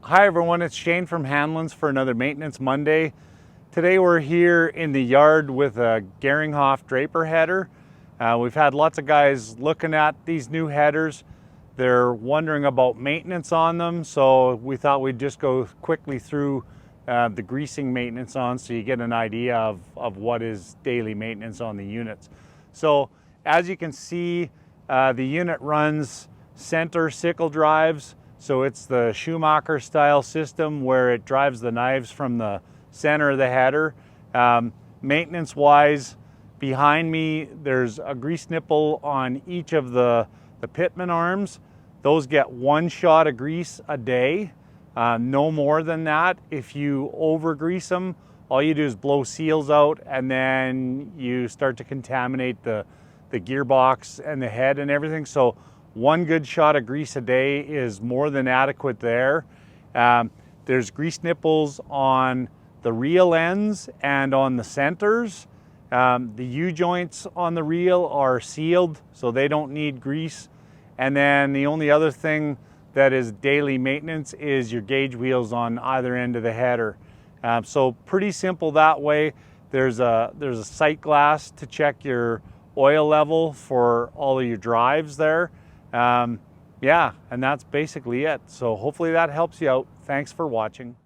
Hi everyone, it's Shane from Hanlon's for another Maintenance Monday. Today we're here in the yard with a Geringhoff draper header. We've had lots of guys looking at these new headers. They're wondering about maintenance on them, so we thought we'd just go quickly through the greasing maintenance on, so you get an idea of what is daily maintenance on the units. So as you can see, the unit runs center sickle drives. So it's the Schumacher style system where it drives the knives from the center of the header. Maintenance wise, behind me there's a grease nipple on each of the pitman arms. Those get 1 shot of grease a day, no more than that. If you over grease them, all you do is blow seals out, and then you start to contaminate the gearbox and the head and everything. So 1 good shot of grease a day is more than adequate there. There's grease nipples on the reel ends and on the centers. The U-joints on the reel are sealed, so they don't need grease. And then the only other thing that is daily maintenance is your gauge wheels on either end of the header. So pretty simple that way. There's a sight glass to check your oil level for all of your drives there. Yeah, and that's basically it. So hopefully that helps you out. Thanks for watching.